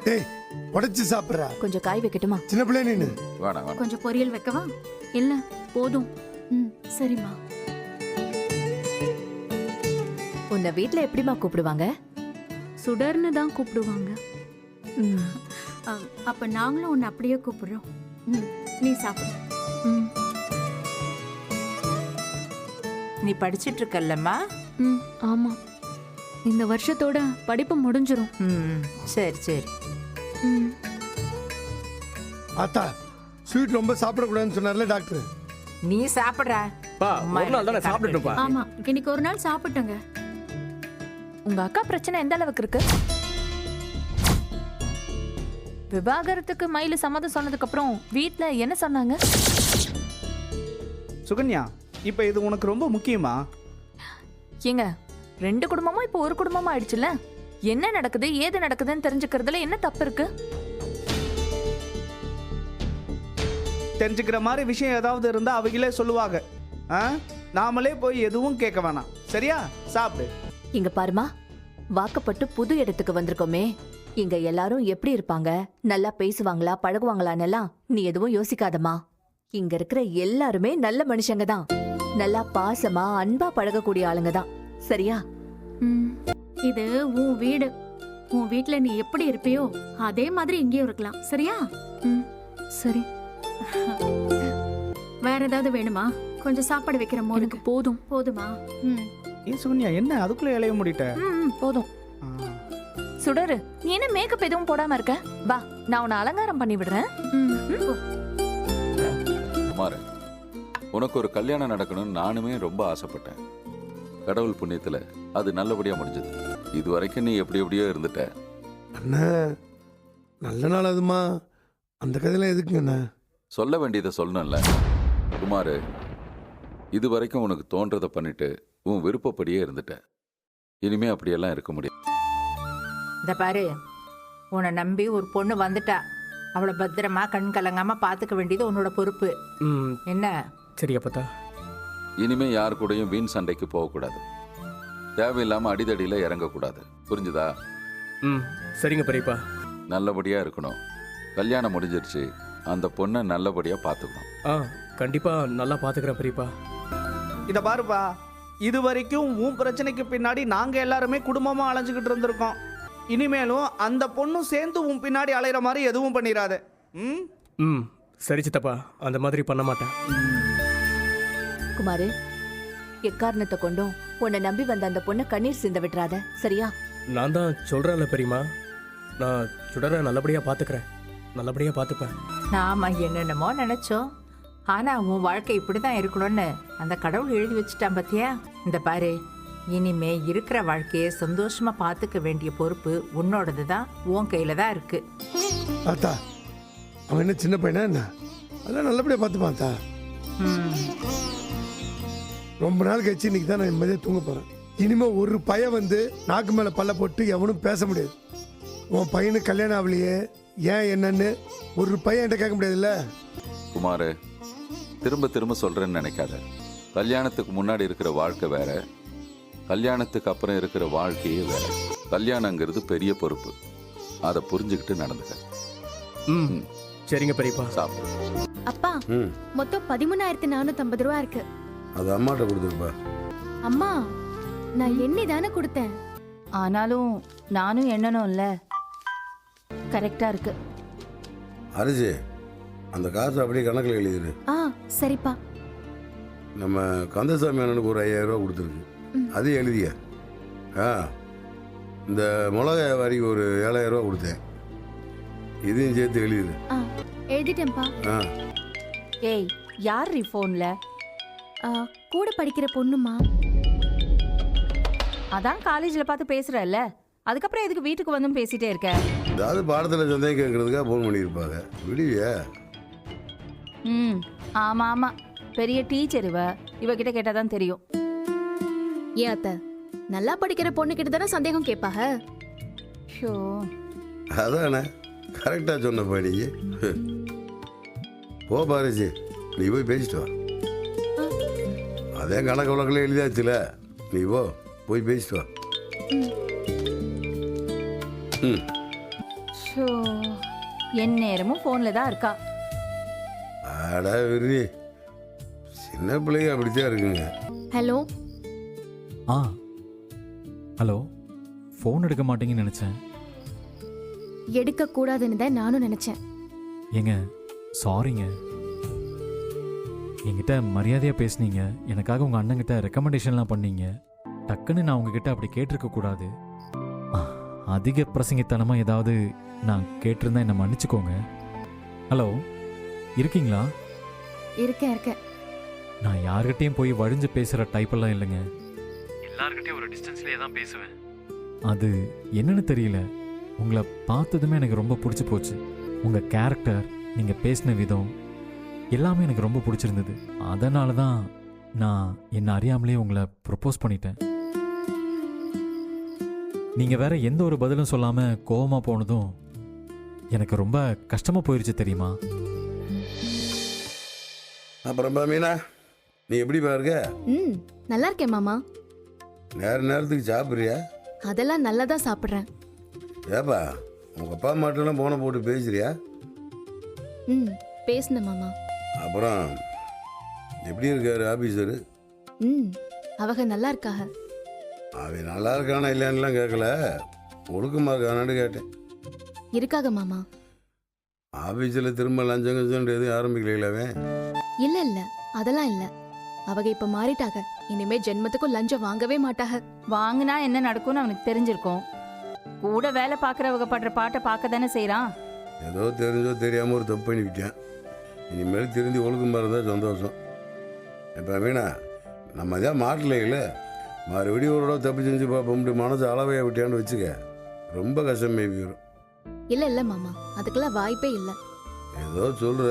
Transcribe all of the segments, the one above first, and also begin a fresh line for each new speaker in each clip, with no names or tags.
டேய் உடைச்சு சாப்பிடுறா.
கொஞ்சம் காய் வைக்கட்டுமா?
சின்ன பிள்ளை நீனு.
வேணாம்.
கொஞ்சம் பொரியல் வைக்கவா?
இல்ல போதும்.
சரிம்மா.
உன்னை வீட்ல எப்படிமா கூப்பிடுவாங்க?
சுடர்னு தான் கூப்பிடுவாங்க. அப்ப நாங்களும் உன்னை அப்படியே கூப்பிடுறோம். நீ சாப்பிடு.
நீ படிச்சிட்டு இருக்கல்லம்மா?
ஆமா, இந்த வருஷத்தோட படிப்பு முடிஞ்சிரும்.
சரி சரி.
ஆத்தா ஸ்வீட் ரொம்ப சாப்பிடக்கூடாதுன்னு சொன்னார்ல டாக்டர்.
நீ சாப்பிடுற.
ஒரு நாள் தானே சாப்பிட்டுப்பா.
ஆமா, இன்னைக்கு ஒரு நாள் சாப்பிட்டோங்க.
உங்க அக்கா பிரச்சனை எந்த அளவுக்கு இருக்கு? விவாகரத்துக்கு மயிலு சம்மதம் சொன்னதுக்கு அப்புறம் வீட்ல என்ன சொன்னாங்க?
சுகன்யா, இப்ப இது உனக்கு ரொம்ப முக்கியமா?
ஏங்க, 2 குடும்பமும் இப்போ ஒரு குடும்பமா ஆயிடுச்சுல. என்ன நடக்குது ஏது நடக்குதுன்னு தெரிஞ்சுக்கிறதுல என்ன தப்பு இருக்கு?
தெரிஞ்சுக்கிற மாதிரி விஷயம் ஏதாவது இருந்தா அவங்களே சொல்லுவாங்க. நாமளே போய் எதுவும் கேட்க வேணாம். சரியா? சாப்பிடு.
இங்க பாருமா, வாக்கப்பட்டு புது இடத்துக்கு வந்திருக்கோமே, இங்க எல்லாரும் எப்படி இருப்பாங்க, நல்லா பேசுவாங்களா பழகுவாங்களான்னெல்லாம் நீ எதுவும் யோசிக்காதமா. இங்க இருக்கிற எல்லாருமே நல்ல மனுஷங்க தான். நல்லா பாசமா அன்பா பழகக்கூடிய ஆளுங்க தான். சரியா?
இது உன் வீடு. உன் வீட்ல நீ எப்படி இருப்பியோ அதே மாதிரி இங்கேயும் இருக்கலாம். சரியா?
சரி.
வேற ஏதாவது வேணுமா? கொஞ்சம் சாப்பாடு வைக்கிற மோனுக்கு.
போதும்.
போதுமா?
ஏன் சுகன்யா, என்ன அதுக்குள்ள இலைய மூடிட்ட?
போதும். சுடரு, நீ என்ன மேக்கப் எதுவும் போடாம இருக்க? வா, நான் உன்னை அலங்காரம் பண்ணி விடுறேன்.
குமார், உனக்கு ஒரு கல்யாணம் நடக்கணும்னு நானுமே ரொம்ப ஆசைப்பட்டேன். கடவுள் புண்ணியத்துல அது நல்லபடியா முடிஞ்சது. இது வரைக்கும் நீ எப்படி எப்படியோ இருந்துட்ட.
அண்ணா நல்ல நாள் அதுமா. அந்த கதையெல்லாம் எதுக்குங்க அண்ணா?
சொல்ல வேண்டியதை சொல்லணும்ல குமார். இது வரைக்கும் உனக்கு தோன்றதை பண்ணிட்டு உன் விருப்பப்படியே இருந்துட்ட. இனிமே அப்படியெல்லாம் இருக்க முடியாது.
இந்த பாரு, உன்னை நம்பி ஒரு பொண்ணு வந்துட்டா. அவளை பத்திரமா கண் கலங்காம பாத்துக்க வேண்டியது உன்னோட பொறுப்பு. என்ன?
சரியா பார்த்தா?
இனிமே யார் கூடயும் வீண் சண்டைக்கு போகக்கூடாது. தேவையில்லாம அடிதடியில இறங்கக்கூடாது. புரிஞ்சுதா?
சரிங்க பெரியப்பா.
நல்லபடியா இருக்கணும். கல்யாணம் முடிஞ்சிருச்சு. அந்த பொண்ணை நல்லபடியா பாத்துக்கணும்.
கண்டிப்பா நல்லா பாத்துக்கிறேன் பெரியப்பா. இத பாருப்பா, இது வரைக்கும் உன் பிரச்சனைக்கு பின்னாடி நாங்க எல்லாருமே குடும்பமா அலைஞ்சுக்கிட்டு இருந்திருக்கோம். இனிமேலும் அந்த பொண்ணும் சேர்ந்து உன் பின்னாடி அலையிற மாதிரி எதுவும் பண்ணிடாத. சரி சித்தப்பா, அந்த மாதிரி பண்ண மாட்டேன்.
குமாரு, எக்காரணத்தை கொண்டும் உன்னை நம்பி வந்த அந்த பொண்ணை கண்ணீர் சிந்த விட்டுறாத. சரியா?
நான் தான் சொல்றேன்ல பெரியமா, நான் சுடரை நல்லபடியா பாத்துக்கிறேன். நல்லபடியா பாத்துப்பேன்.
நாம என்னென்னமோ நினைச்சோம். ஆனா உன் வாழ்க்கை இப்படிதான் இருக்கணும்னு அந்த கடவுள் எழுதி வச்சுட்டான் பாத்தியா? இந்த பாரு, இனிமே இருக்கிற வாழ்க்கையை சந்தோஷமா பாத்துக்க வேண்டிய பொறுப்பு உன்னோடது தான். உன் கையில தான் இருக்கு.
ஆத்தா, அவன் என்ன சின்ன பையனா என்ன? அதெல்லாம் நல்லபடியா பார்த்து பார்த்தா. ரொம்ப நாள் கழிச்சு இன்னைக்கு தான் நான் நிம்மதியாக தூங்க போறேன். இனிமே ஒரு பையன் வந்து நாக்கு மேல பல்ல போட்டு எவனும் பேச முடியாது. உன் பையனுக்கு கல்யாணம் ஆகலையே ஏன் என்னன்னு ஒரு பையன் என்கிட்ட கேட்க முடியாதுல்ல.
குமார், திரும்ப திரும்ப சொல்றேன்னு நினைக்காத. கல்யாணத்துக்கு முன்னாடி இருக்கிற வாழ்க்கை வேற, கல்யாணத்துக்கு அப்புறம் இருக்கிற வாழ்க்கையே வேற. கல்யாணங்கிறது பெரிய பொறுப்பு. அதை புரிஞ்சுக்கிட்டு நடந்துக்க.
சரிங்க பெரியப்பா.
சாப்பிடு.
அப்பா, மொத்தம் 13,450 ரூபா இருக்கு.
அது அம்மாட்ட கொடுத்துருப்பா.
அம்மா, நான் எண்ணி தானே கொடுத்தேன்.
ஆனாலும் நானும் எண்ணணும்ல. கரெக்டா இருக்கு.
அரிசி, அந்த காசு அப்படியே கணக்கில் எழுதிடு.
சரிப்பா.
நம்ம கந்தசாமி அண்ணனுக்கு ஒரு 5,000 ரூபா கொடுத்துருக்கு. அது எழுதிய. இந்த மிளகாய் வரிக்கு ஒரு 7,000 ரூபா கொடுத்தேன். இதையும் சேர்த்து எழுதிடு.
எழுதிட்டேன்ப்பா.
ஏய், யார் போன்ல?
கூட படிக்கிற பொண்ணுமா.
அதான் காலேஜ்ல பார்த்து பேசுறல்ல, அதுக்கப்புறம் எதுக்கு வீட்டுக்கு வந்தும் பேசிட்டே இருக்க?
ஏதாவது பாடத்தில் சந்தேகம் கேட்கறதுக்காக ஃபோன் பண்ணியிருப்பாங்க. விடுவியா?
ஆமா ஆமா, பெரிய டீச்சர் இவகிட்ட கேட்டாதான் தெரியும்.
ஏன் அத்தை, நல்லா படிக்கிற பொண்ணு கிட்ட தானே சந்தேகம் கேட்பாங்க.
ஷோ,
அதானே கரெக்டாக சொன்னப்பா நீ. போ பாரிசி, நீ போய் பேசிட்டு வா. அதே கணக்கு வழக்கில் எழுதியாச்சுல, நீ போய் பேசிட்டு வா.
ஷோ என் நேரமும் ஃபோனில் தான் இருக்கா.
ஆடா விரி, சின்ன பிள்ளைங்க அப்படித்தான் இருக்குங்க.
ஹலோ.
ஆ ஹலோ, ஃபோன் எடுக்க மாட்டீங்கன்னு நினச்சேன்.
எடுக்க கூடாதுன்னு தான் நானும் நினைச்சேன்.
ஏங்க சாரிங்க, என்கிட்ட மரியாதையாக பேசுனீங்க, எனக்காக உங்கள் அண்ணங்கிட்ட ரெக்கமெண்டேஷன்லாம் பண்ணீங்க. டக்குன்னு நான் உங்ககிட்ட அப்படி கேட்டிருக்க கூடாது. அதிக பிரசங்கித்தனமாக ஏதாவது நான் கேட்டிருந்தா என்னை மன்னிச்சுக்கோங்க. ஹலோ, இருக்கீங்களா?
இருக்கேன்.
நான் யார்கிட்டயும் போய் வழிஞ்சு பேசுகிற டைப்பெல்லாம் இல்லைங்க. எல்லார்கிட்டையும் ஒரு டிஸ்டன்ஸ்லேயே தான் பேசுவேன். அது என்னன்னு தெரியல, உங்களை பார்த்ததுமே எனக்கு ரொம்ப பிடிச்சி போச்சு. உங்கள் கேரக்டர், நீங்கள் பேசின விதம் எல்லாமே எனக்கு ரொம்ப பிடிச்சிருந்தது. அதனால தான் நான் என்னை அறியாமலே உங்களை ப்ரப்போஸ் பண்ணிட்டேன். நீங்கள் வேற எந்த ஒரு பதிலும் சொல்லாமல் கோவமாக போனதும் எனக்கு ரொம்ப கஷ்டமாக போயிடுச்சு தெரியுமா?
அப்புறம் மீனா, நீ எப்படி பாருங்க?
நல்லா இருக்கேன் மாமா.
நேரத்துக்கு சாப்பிட்றியா?
அதெல்லாம் நல்லா தான் சாப்பிட்றேன்.
ஏப்பா, உங்கள் அப்பா அம்மாட்டெல்லாம் போன போட்டு பேசுறியா?
பேசுன மாமா.
அப்புறம் எப்படி இருக்காரு ஆபீசரு?
அவங்க நல்லா இருக்காக.
அவன் நல்லா இருக்கானா இல்லையான்லாம் கேட்கல, ஒழுக்கமாக இருக்கானான்னு கேட்டேன்.
இருக்காக மாமா.
ஆபீஸில் திரும்ப லஞ்சம் கஞ்சம் எதுவும் ஆரம்பிக்கலாவே?
இல்ல அதெல்லாம் இல்ல. அவங்க இப்ப மாறிட்டாக. இனிமே ஜென்மத்துக்கும் லஞ்சம் வாங்கவே மாட்டாக.
வாங்கினா என்ன நடக்கும்னு அவனுக்கு தெரிஞ்சிருக்கும். கூட வேலை பார்க்குறவங்க படுற பாட்டை பார்க்க தானே செய்கிறான்.
ஏதோ தெரிஞ்சோ தெரியாமல் ஒரு தப்பு பண்ணிவிட்டேன். இனிமேல் திருந்தி ஒழுக்கமாக இருந்தால் சந்தோஷம். இப்போ மீனா, நம்ம தான் மாட்டல இல்லை, மறுபடியும் ஒரு தடவை தப்பு செஞ்சு பார்ப்போம். மனசு அளவையாக விட்டியான்னு வச்சுக்க, ரொம்ப கஷ்டம் மேபி வரும்.
இல்ல மாமா, அதுக்கெல்லாம் வாய்ப்பே இல்லை.
ஏதோ சொல்கிற,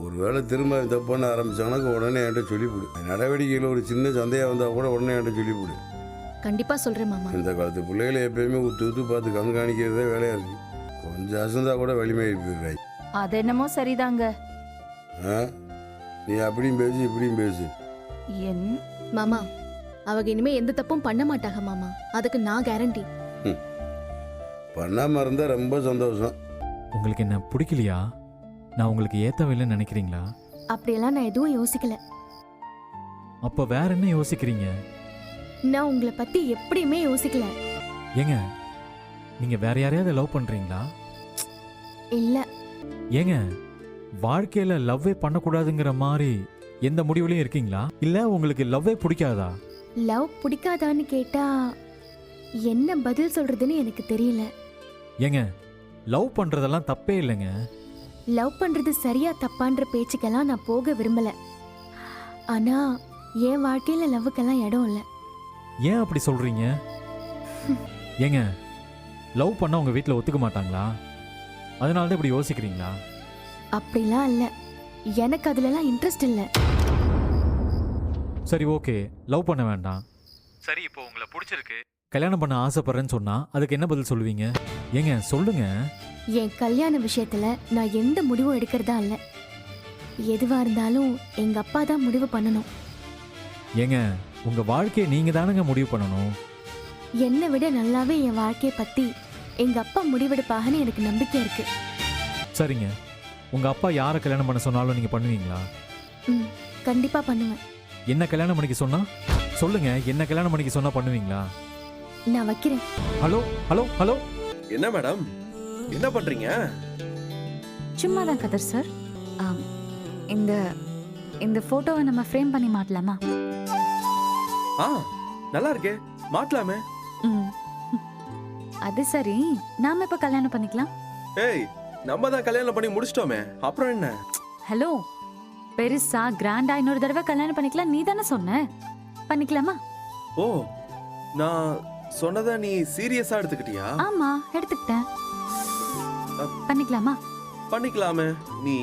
ஒருவேளை திரும்ப தப்பு பண்ண ஆரம்பிச்சானாக்க உடனே என்கிட்ட சொல்லிவிடு. நடவடிக்கையில் ஒரு சின்ன சந்தேகம் வந்தால் கூட உடனே என்கிட்ட சொல்லிவிடு.
கண்டிப்பா சொல்றேன் மாமா.
இந்த காலத்து பிள்ளைகளை எப்பயுமே உத்து பார்த்து கண்காணிக்கிறதே வேலையாக இருக்கு. கொஞ்சம் அசந்தா கூட வலிமையை போயிடுறாய்.
அது என்னமோ சரிதாங்க.
நீ அப்படியும் பேசு இப்படியும் பேசு.
என்
மாமா, அவங்க இனிமே எந்த தப்பும் பண்ண மாட்டாங்க மாமா. அதுக்கு நான் கேரண்டி.
பண்ணாம இருந்தா ரொம்ப சந்தோஷம்.
உங்களுக்கு என்ன பிடிக்கலையா? நான் உங்களுக்கு ஏத்தவில்லைன்னு நினைக்கிறீங்களா?
அப்படியெல்லாம் நான் எதுவும் யோசிக்கல.
அப்ப வேற என்ன யோசிக்கிறீங்க?
நான் உங்களை பத்தி எப்படியுமே யோசிக்கல.
ஏங்க, நீங்க வேற யாரையாவது லவ் பண்றீங்களா?
இல்ல.
ஏங்க, வாழ்க்கையில லவ்வே பண்ணக்கூடாதுங்கிற மாதிரி எந்த முடிவுலையும் இருக்கீங்களா? இல்ல உங்களுக்கு லவ்வே பிடிக்காதா?
லவ் பிடிக்காதான்னு கேட்டா என்ன பதில் சொல்றதுன்னு எனக்கு தெரியல.
ஏங்க, லவ் பண்றதெல்லாம் தப்பே இல்லைங்க.
லவ் பண்றது சரியா தப்பான்ற பேச்சுக்கெல்லாம் நான் போக விரும்பல. ஆனா என் வாழ்க்கையில லவ்வுக்கெல்லாம் இடம் இல்ல.
ஏன் அப்படி சொல்றீங்க? ஏங்க, லவ் பண்ண உங்க வீட்டில் ஒத்துக்க மாட்டாங்களா? அதனால தான் இப்படி யோசிக்கிறீங்களா?
அப்படிலாம் இல்ல, எனக்கு அதுலலாம் இன்ட்ரெஸ்ட் இல்ல.
சரி, ஓகே, லவ் பண்ண வேண்டாம். சரி, இப்போ உங்களை பிடிச்சிருக்கு, கல்யாணம் பண்ண ஆசைப்படுறேன்னு சொன்னா அதுக்கு என்ன பதில் சொல்லுவீங்க? ஏங்க சொல்லுங்க.
என் கல்யாண விஷயத்துல நான் எந்த முடிவும் எடுக்கிறதா இல்ல. எதுவா இருந்தாலும் எங்க அப்பா தான் முடிவு பண்ணணும்.
ஏங்க, உங்க வாழ்க்கையை நீங்க தானங்க முடிவு பண்ணணும்.
என்னை விட நல்லாவே என் வாழ்க்கையை பத்தி எங்க அப்பா முடிவெடுப்பாகன்னு எனக்கு நம்பிக்கை இருக்கு.
சரிங்க, உங்க அப்பா யாரை கல்யாணம் பண்ண சொன்னாலும் நீங்க பண்ணுவீங்களா?
கண்டிப்பா பண்ணுவேன்.
என்ன கல்யாணம் பண்ணிக்க சொன்னா சொல்லுங்க, என்ன கல்யாணம் பண்ணிக்க சொன்னா பண்ணுவீங்களா?
நான் வைக்கிறேன்.
Hello hello hello.
என்ன மேடம், என்ன பண்றீங்க?
சும்மா தான் கதர் சார். இந்த இந்த போட்டோவை நம்ம ஃப்ரேம் பண்ணி மாட்டலாமா?
நல்லா இருக்கே, மாட்டலாமே.
அது சரி, நாம இப்ப கல்யாணம் பண்ணிக்கலாம்.
ஏய், நம்ம தான் கல்யாணம் பண்ணி முடிச்சிட்டோமே, அப்புறம் என்ன?
ஹலோ, பெருசா கிராண்டா இன்னொரு தடவை கல்யாணம் பண்ணிக்கலாம் நீ தானே சொன்ன. பண்ணிக்கலாமா?
ஓ, நான் சொன்னதை நீ சீரியஸா எடுத்துக்கிட்டியா?
ஆமா, எடுத்துக்கிட்டேன். பண்ணிக்கலாமா?
பண்ணிக்கலாமே. நீ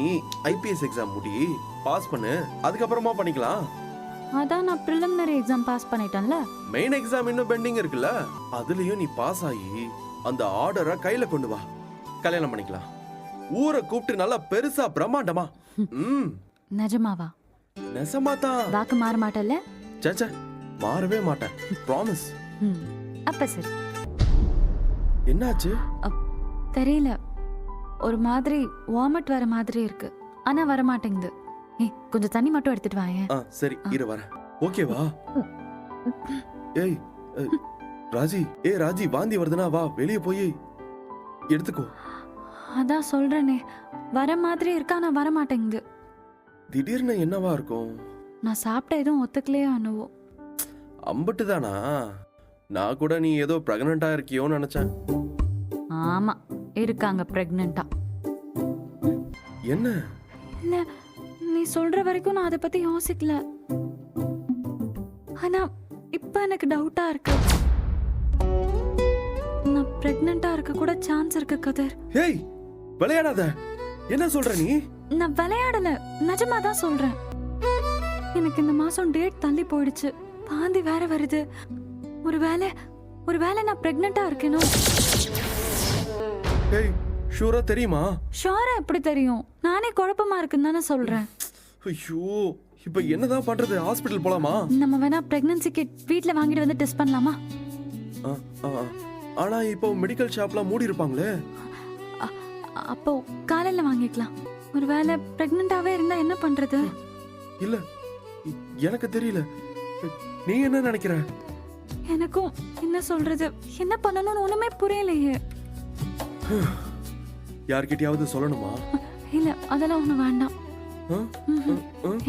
ஐபிஎஸ் எக்ஸாம் முடி, பாஸ் பண்ணு, அதுக்கப்புறமா பண்ணிக்கலாம்.
அதான் நான் பிரிலிமினரி எக்ஸாம் பாஸ் பண்ணிட்டேன்ல.
மெயின் எக்ஸாம் இன்னும் பெண்டிங் இருக்குல்ல, அதுலயும் நீ பாஸ் ஆகி அந்த ஆர்டரை கையில கொண்டு வா, கல்யாணம் பண்ணிக்கலாம். ஊரை கூப்பிட்டு நல்லா பெருசா பிரம்மாண்டமா.
நிஜமாவா?
நெசமாதான்.
வாக்கு மாற மாட்டல்ல?
சச்சா, மாறவே மாட்டேன், ப்ராமிஸ்.
அப்ப சரி.
என்னாச்சு?
தெரியல, ஒரு மாதிரி வாமிட் வர மாதிரி இருக்கு, ஆனா வர மாட்டேங்குது. கொஞ்சம் தண்ணி மட்டும் எடுத்துட்டு வாயேன்.
சரி இரு வரேன். ஓகேவா? ஏய் ராஜி, ராஜி வாந்தி வருதுன்னா வா வெளியே போய் எடுத்துக்கோ.
அதான் சொல்றேனே, வர மாதிரி இருக்கு ஆனா வர மாட்டேங்குது.
திடீர்னு என்னவா இருக்கும்?
நான் சாப்பிட்ட எதுவும் ஒத்துக்கலையோ என்னவோ.
அம்பட்டு தானா? நான் கூட நீ ஏதோ பிரெக்னண்டா இருக்கியோன்னு நினைச்சேன்.
ஆமா, இருக்காங்க பிரெக்னண்டா.
என்ன?
இல்ல, நீ சொல்ற வரைக்கும் நான் அதை பத்தி யோசிக்கல. ஆனா இப்ப எனக்கு டவுட்டா இருக்கு. நான் பிரெக்னண்டா இருக்க கூட சான்ஸ் இருக்கு கதிர்.
ஏய் விளையாடாத. என்ன சொல்ற நீ?
நான் விளையாடல, நிஜமா தான் சொல்றேன். எனக்கு இந்த மாசம் டேட் தள்ளி போயிடுச்சு, பாந்தி வேற வருது. ஒருவேளை நான் பிரெக்னண்டா இருக்கேனோ?
ஏய் ஷூரா தெரியுமா?
ஷூரா எப்படி தெரியும்? நானே குழப்பமா இருக்குன்னு தானே சொல்றேன்.
ஐயோ இப்ப என்னதான் பண்றது? ஹாஸ்பிடல் போலாமா?
நம்ம வேணா பிரெக்னன்சி கிட் வீட்ல வாங்கிட்டு வந்து டெஸ்ட் பண்ணலாமா?
ஆனா இப்போ மெடிக்கல் ஷாப்லாம் மூடி இருப்பாங்களே.
அப்போ காலையில வாங்கிக்கலாம். ஒருவேளை பிரெக்னண்டாவே இருந்தா என்ன பண்றது?
இல்ல எனக்கு தெரியல. நீ என்ன நினைக்கிற?
எனக்கும் என்ன சொல்றது, என்ன பண்ணணும்னு ஒண்ணுமே புரியலையே.
யார்கிட்டயாவது சொல்லணுமா?
இல்ல அதெல்லாம் ஒண்ணு வேண்டாம்.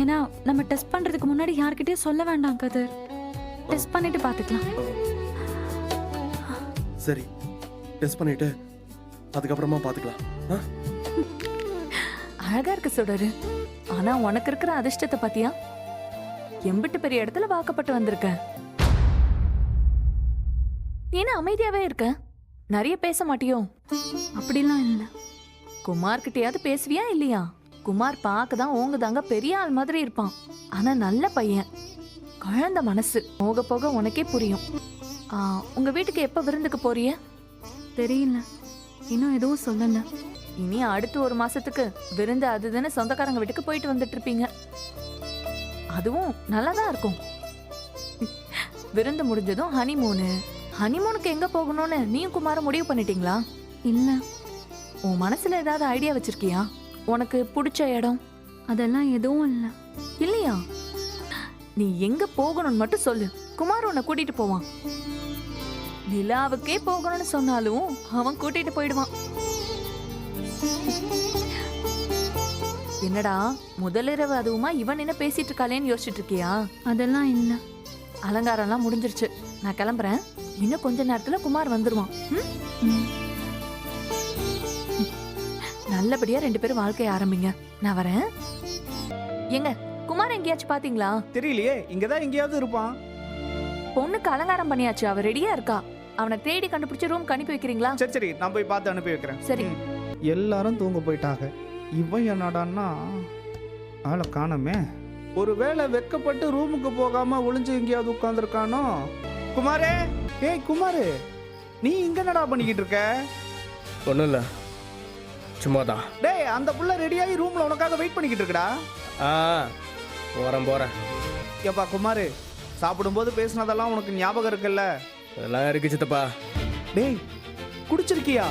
ஏன்னா நம்ம டெஸ்ட் பண்றதுக்கு முன்னாடி யார்கிட்டயும் சொல்ல வேண்டாம் கதிர். டெஸ்ட் பண்ணிட்டு பாத்துக்கலாம்.
சரி டெஸ்ட் பண்ணிட்டு அதுக்கப்புறமா பாத்துக்கலாம்.
அழகா இருக்கு சுடரு. ஆனா உனக்கு இருக்கிற அதிர்ஷ்டத்தை பாத்தியா? எம்பிட்டு பெரிய இடத்துல வாக்கப்பட்டு வந்திருக்க. ஏன்னா அமைதியாவே இருக்க? நிறைய பேச மாட்டியோ?
அப்படிலாம் இல்ல.
குமார் கிட்டயாவது பேசுவியா இல்லையா? குமார் பார்க்கதான் ஓங்குதாங்க பெரிய ஆள் மாதிரி இருப்பான். ஆனா நல்ல பையன், குழந்தை மனசு. போக போக உனக்கே புரியும். உங்க வீட்டுக்கு எப்ப விருந்துக்கு போறிய?
தெரியல, இன்னும் எதுவும் சொல்லல.
இனி அடுத்த 1 மாசத்துக்கு விருந்து அதுதானே சொந்தக்காரங்க வீட்டுக்கு போயிட்டு வந்துட்டு இருப்பீங்க. அதுவும் நல்லாதான் இருக்கும். விருந்து முடிஞ்சதும் ஹனிமூனு. ஹனிமூனுக்கு எங்க போகணும்னு நீயும் குமார முடிவு பண்ணிட்டீங்களா?
இல்ல.
உன் மனசுல ஏதாவது ஐடியா வச்சிருக்கியா? உனக்கு பிடிச்ச இடம்?
அதெல்லாம் எதுவும் இல்ல.
இல்லையா? நீ எங்க போகணும்னு மட்டும் சொல்லு, குமார் உன்னை கூட்டிட்டு போவான். நிலாவுக்கே போகணும்னு சொன்னாலும் அவன் கூட்டிட்டு போயிடுவான். என்னடா முதலிரவு அதுவுமா இவன் என்ன பேசிட்டு இருக்காளேன்னு யோசிச்சுட்டு இருக்கியா?
அதெல்லாம் இல்ல.
அலங்காரம்லாம் முடிஞ்சிருச்சு, நான் கிளம்புறேன். இன்னும் கொஞ்ச நேரத்துல குமார் வந்துருவான். நல்லபடியா 2 பேரும் வாழ்க்கைய ஆரம்பிங்க. நான் வரேன். எங்க குமார் எங்கேயாச்சும் பாத்தீங்களா?
தெரியலையே, இங்கதான் எங்கேயாவது இருப்பான்.
பொண்ணுக்கு அலங்காரம் பண்ணியாச்சு, அவ ரெடியா இருக்கா. அவனை தேடி கண்டுபிடிச்சு ரூம் அனுப்பி வைக்கிறீங்களா?
சரி நான் போய் பார்த்து அனுப்பி வைக்கிறேன்.
சரி.
எல்லாரும் தூங்க போயிட்டாங்க. இவன் என்னடான்னா ஆளை காணமே. ஒருவேளை வெக்கப்பட்டு ரூமுக்கு போகாம ஒளிஞ்சு எங்கேயாவது உட்கார்ந்துருக்கானோ? குமாரே, ஏய் குமாரு, நீ இங்க என்னடா பண்ணிக்கிட்டு இருக்க?
ஒன்றும் இல்லை, சும்மாதான்.
டேய், அந்த புள்ள ரெடியாகி ரூம்ல உனக்காக வெயிட் பண்ணிக்கிட்டு இருக்குடா.
போறேன்.
ஏப்பா குமாரு, சாப்பிடும்போது பேசினதெல்லாம் உனக்கு ஞாபகம் இருக்குல்ல?
அதெல்லாம் இருக்கு சித்தப்பா.
டேய், குடிச்சிருக்கியா?